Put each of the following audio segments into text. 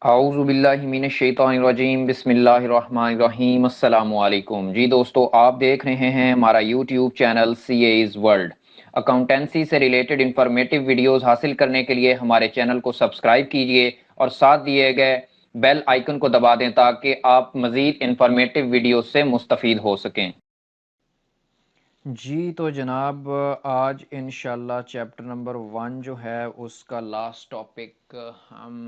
اعوذ باللہ من الشیطان الرجیم بسم اللہ الرحمن الرحیم السلام علیکم جی دوستو، آپ دیکھ رہے ہیں ہمارا یوٹیوب چینل سی ایز ورلڈ۔ اکاؤنٹنسی سے ریلیٹڈ انفارمیٹیو ویڈیوز حاصل کرنے کے لیے ہمارے چینل کو سبسکرائب کیجئے اور ساتھ دیے گئے بیل آئیکن کو دبا دیں تاکہ آپ مزید انفارمیٹیو ویڈیوز سے مستفید ہو سکیں۔ جی تو جناب، آج انشاءاللہ چیپٹر نمبر 1 جو ہے اس کا لاسٹ ٹاپک ہم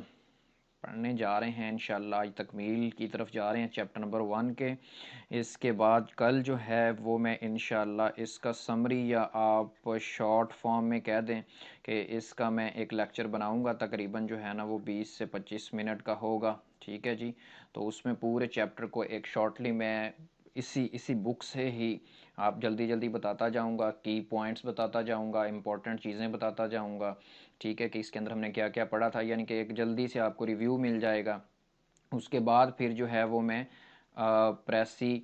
پڑھنے جا رہے ہیں انشاءاللہ۔ آج تکمیل کی طرف جا رہے ہیں چیپٹر نمبر 1 کے۔ اس کے بعد کل جو ہے وہ میں انشاءاللہ اس کا سمری یا آپ شارٹ فارم میں کہہ دیں کہ اس کا میں ایک لیکچر بناؤں گا، تقریباً جو ہے نا وہ 20 سے 25 منٹ کا ہوگا، ٹھیک ہے جی۔ تو اس میں پورے چیپٹر کو ایک شارٹلی میں اسی بک سے ہی آپ جلدی بتاتا جاؤں گا، کی پوائنٹس بتاتا جاؤں گا، امپورٹنٹ چیزیں بتاتا جاؤں گا، ٹھیک ہے، کہ اس کے اندر ہم نے کیا کیا پڑھا تھا، یعنی کہ ایک جلدی سے آپ کو ریویو مل جائے گا۔ اس کے بعد پھر جو ہے وہ میں پریسی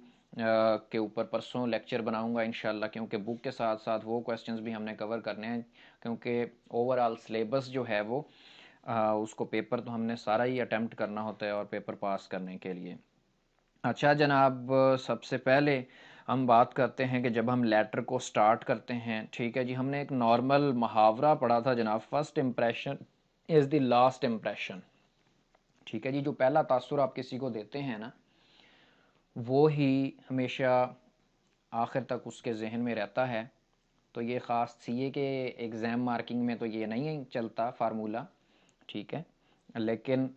کے اوپر پرسوں لیکچر بناؤں گا انشاءاللہ، کیونکہ بک کے ساتھ ساتھ وہ کویسچنز بھی ہم نے کور کرنے ہیں، کیونکہ اوورآل سلیبس جو ہے وہ اس کو پیپر تو ہم نے سارا ہی اٹیمپٹ کرنا ہوتا ہے اور پیپر پاس کرنے کے لیے۔ اچھا جناب، سب سے پہلے ہم بات کرتے ہیں کہ جب ہم لیٹر کو سٹارٹ کرتے ہیں، ٹھیک ہے جی، ہم نے ایک نارمل محاورہ پڑھا تھا جناب، first impression is the last impression, ٹھیک ہے جی۔ جو پہلا تاثر آپ کسی کو دیتے ہیں نا، وہ ہی ہمیشہ آخر تک اس کے ذہن میں رہتا ہے۔ تو یہ خاص سی اے کے ایگزام مارکنگ میں تو یہ نہیں چلتا فارمولہ، ٹھیک ہے، لیکن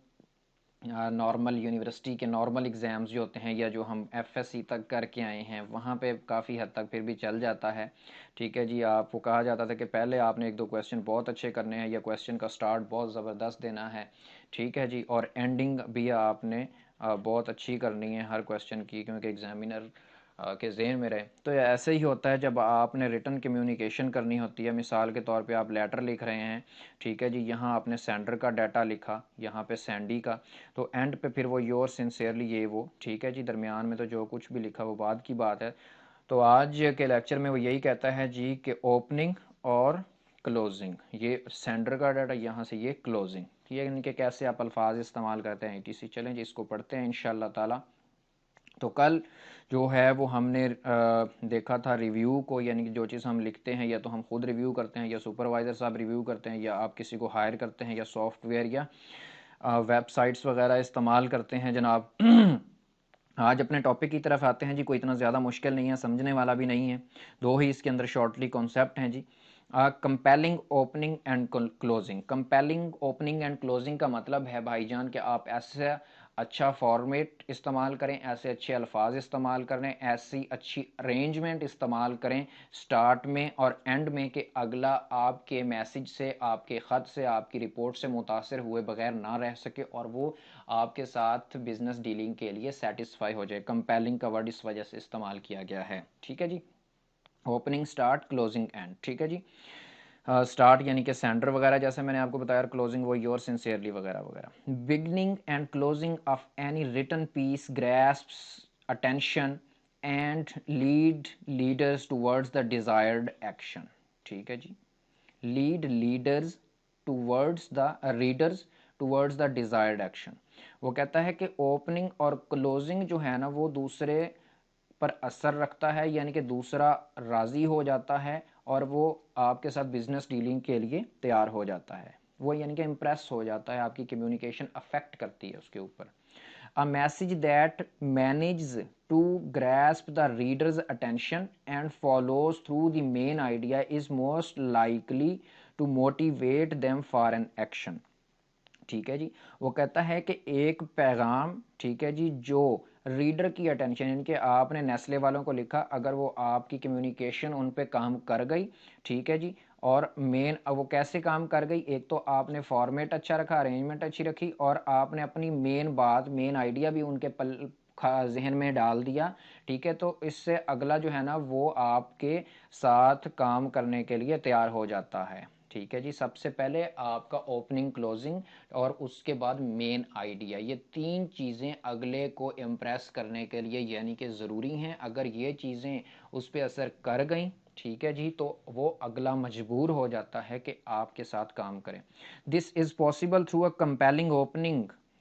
نارمل یونیورسٹی کے نارمل ایگزامز جو ہوتے ہیں یا جو ہم ایف ایس سی تک کر کے آئے ہیں وہاں پہ کافی حد تک پھر بھی چل جاتا ہے، ٹھیک ہے جی۔ آپ کو کہا جاتا تھا کہ پہلے آپ نے 1-2 کویسچن بہت اچھے کرنے ہیں یا کویسچن کا سٹارٹ بہت زبردست دینا ہے، ٹھیک ہے جی، اور اینڈنگ بھی آپ نے بہت اچھی کرنی ہے ہر کویسچن کی، کیونکہ ایگزامینر کے ذہن میں رہے۔ تو ایسے ہی ہوتا ہے جب آپ نے ریٹن کمیونیکیشن کرنی ہوتی ہے، مثال کے طور پہ آپ لیٹر لکھ رہے ہیں، ٹھیک ہے جی، یہاں آپ نے سینڈر کا ڈیٹا لکھا، یہاں پہ سینڈی کا، تو اینڈ پہ پھر وہ یور سنسیئرلی یہ وہ، ٹھیک ہے جی، درمیان میں تو جو کچھ بھی لکھا وہ بعد کی بات ہے۔ تو آج کے لیکچر میں وہ یہی کہتا ہے جی کہ اوپننگ اور کلوزنگ، یہ سینڈر کا ڈیٹا، یہاں سے یہ کلوزنگ، یہ ان کے کیسے آپ الفاظ استعمال کرتے ہیں ETC۔ چلیں جی اس کو پڑھتے ہیں انشاءاللہ تعالی۔ تو کل جو ہے وہ ہم نے دیکھا تھا ریویو کو، یعنی کہ جو چیز ہم لکھتے ہیں یا تو ہم خود ریویو کرتے ہیں یا سپروائزر صاحب ریویو کرتے ہیں یا آپ کسی کو ہائر کرتے ہیں یا سافٹ ویئر یا ویب سائٹس وغیرہ استعمال کرتے ہیں جناب۔ آج اپنے ٹاپک کی طرف آتے ہیں جی، کوئی اتنا زیادہ مشکل نہیں ہے، سمجھنے والا بھی نہیں ہے، دو ہی اس کے اندر شارٹلی کانسیپٹ ہیں جی۔ Compelling opening and closing. Compelling opening and closing کا مطلب ہے بھائی جان کہ آپ ایسے اچھا فارمیٹ استعمال کریں، ایسے اچھے الفاظ استعمال کریں، ایسی اچھی ارینجمنٹ استعمال کریں سٹارٹ میں اور اینڈ میں کہ اگلا آپ کے میسج سے، آپ کے خط سے، آپ کی رپورٹ سے متاثر ہوئے بغیر نہ رہ سکے اور وہ آپ کے ساتھ بزنس ڈیلنگ کے لیے سیٹسفائی ہو جائے۔ کمپیلنگ کا ورڈ اس وجہ سے استعمال کیا گیا ہے، ٹھیک ہے جی۔ اوپننگ سٹارٹ، کلوزنگ اینڈ، ٹھیک ہے جی۔ سٹارٹ یعنی کہ سینڈر وغیرہ جیسے میں نے آپ کو بتایا، کلوزنگ وہ یور سنسیئرلی وغیرہ وغیرہ۔ Beginning and closing of any written piece grasps attention and leads towards the desired action, ٹھیک ہے جی۔ Leads towards the desired action. وہ کہتا ہے کہ اوپننگ اور کلوزنگ جو ہے نا وہ دوسرے پر اثر رکھتا ہے، یعنی کہ دوسرا راضی ہو جاتا ہے اور وہ آپ کے ساتھ بزنس ڈیلنگ کے لیے تیار ہو جاتا ہے، وہ یعنی کہ امپریس ہو جاتا ہے، آپ کی کمیونیکیشن افیکٹ کرتی ہے اس کے اوپر۔ A message that manages to grasp the reader's attention and follows through the main idea is most likely to motivate them for an action، ٹھیک ہے جی۔ وہ کہتا ہے کہ ایک پیغام، ٹھیک ہے جی، جو ریڈر کی اٹینشن، یعنی کہ آپ نے نیسلے والوں کو لکھا، اگر وہ آپ کی کمیونیکیشن ان پہ کام کر گئی، ٹھیک ہے جی، اور وہ کیسے کام کر گئی، ایک تو آپ نے فارمیٹ اچھا رکھا، ارینجمنٹ اچھی رکھی، اور آپ نے اپنی مین بات، مین آئیڈیا بھی ان کے ذہن میں ڈال دیا، ٹھیک ہے، تو اس سے اگلا جو ہے نا وہ آپ کے ساتھ کام کرنے کے لیے تیار ہو جاتا ہے، ٹھیک ہے جی۔ سب سے پہلے آپ کا اوپننگ، کلوزنگ اور اس کے بعد مین آئیڈیا، یہ 3 چیزیں اگلے کو امپریس کرنے کے لیے یعنی کہ ضروری ہیں۔ اگر یہ چیزیں اس پہ اثر کر گئیں، ٹھیک ہے جی، تو وہ اگلا مجبور ہو جاتا ہے کہ آپ کے ساتھ کام کریں۔ This is possible through a compelling opening,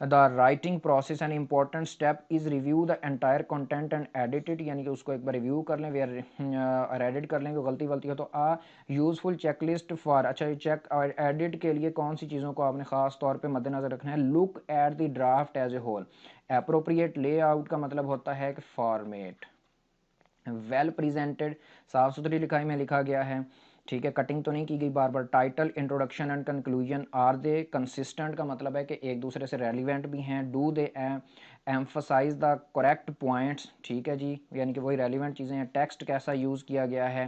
the writing process and important step is review the entire content and edit it, یعنی کہ اس کو ایک بار ریویو کر لیں اور ایڈٹ کر لیں، کہ غلطی ہو تو یوزفل چیک لسٹ فار، اچھا یہ چیک اور ایڈٹ کے لیے کون سی چیزوں کو آپ نے خاص طور پہ مد نظر رکھنا ہے. Look at the draft as a whole. Appropriate layout کا مطلب ہوتا ہے کہ فارمیٹ. ویل پریزنٹڈ، صاف ستھری لکھائی میں لکھا گیا ہے، ٹھیک ہے، کٹنگ تو نہیں کی گئی بار بار. Title, introduction and conclusion are they consistent کا مطلب ہے کہ ایک دوسرے سے ریلیونٹ بھی ہیں. Do they emphasise the correct points, ٹھیک ہے جی، یعنی کہ وہی ریلیونٹ چیزیں ہیں. ٹیکسٹ کیسا یوز کیا گیا ہے،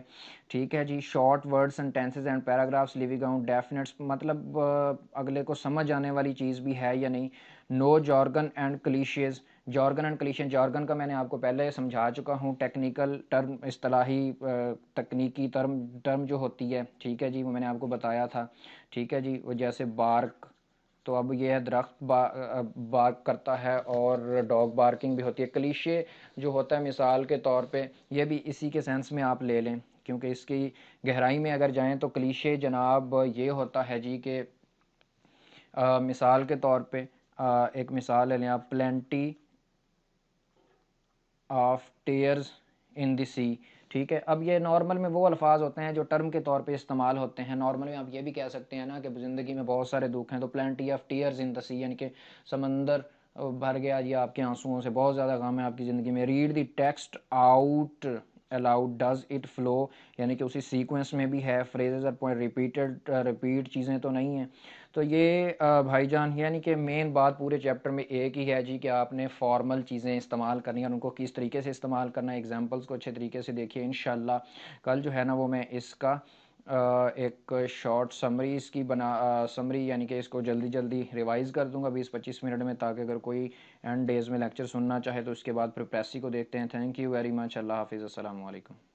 ٹھیک ہے جی. Short word sentences and paragraphs leaving out definites, مطلب اگلے کو سمجھ آنے والی چیز بھی ہے یا نہیں. No jargon and cliches. Jargon and cliches, jargon کا میں نے آپ کو پہلے سمجھا چکا ہوں، ٹیکنیکل ٹرم، اصطلاحی تکنیکی ٹرم جو ہوتی ہے، ٹھیک ہے جی، وہ میں نے آپ کو بتایا تھا، ٹھیک ہے جی. وہ جیسے بارک، تو اب یہ ہے درخت بارک کرتا ہے، اور ڈاگ بارکنگ بھی ہوتی ہے. کلیشے جو ہوتا ہے مثال کے طور پہ، یہ بھی اسی کے سینس میں آپ لے لیں، کیونکہ اس کی گہرائی میں اگر جائیں تو کلیشے جناب یہ ہوتا ہے جی کہ مثال کے طور پہ ایک مثال لے لیں آپ، پلینٹی آف ٹیئرز ان دی سی، ٹھیک ہے. اب یہ نارمل میں وہ الفاظ ہوتے ہیں جو ٹرم کے طور پہ استعمال ہوتے ہیں. نارمل میں آپ یہ بھی کہہ سکتے ہیں نا کہ زندگی میں بہت سارے دکھ ہیں، تو پلینٹی آف ٹیئرز ان دا سی، یعنی کہ سمندر بھر گیا جی آپ کے آنسوؤں سے، بہت زیادہ غم ہے آپ کی زندگی میں. Read the text out allowed does it flu, یعنی کہ اسی سیکوینس میں بھی ہے. فریزز اور پوائنٹ ریپیٹ چیزیں تو نہیں ہیں. تو یہ بھائی جان یعنی کہ مین بات پورے چیپٹر میں ایک ہی ہے جی کہ آپ نے فارمل چیزیں استعمال کرنی ہیں اور ان کو کس طریقے سے استعمال کرنا ہے. ایگزامپلس کو اچھے طریقے سے دیکھیے انشاءاللہ. کل جو ہے نا وہ میں اس کا ایک شارٹ سمری اس کی سمری، یعنی کہ اس کو جلدی جلدی ریوائز کر دوں گا 20-25 منٹ میں، تاکہ اگر کوئی اینڈ ڈیز میں لیکچر سننا چاہے تو اس کے بعد پھر پریسی کو دیکھتے ہیں. Thank you very much. اللہ حافظ. السلام علیکم.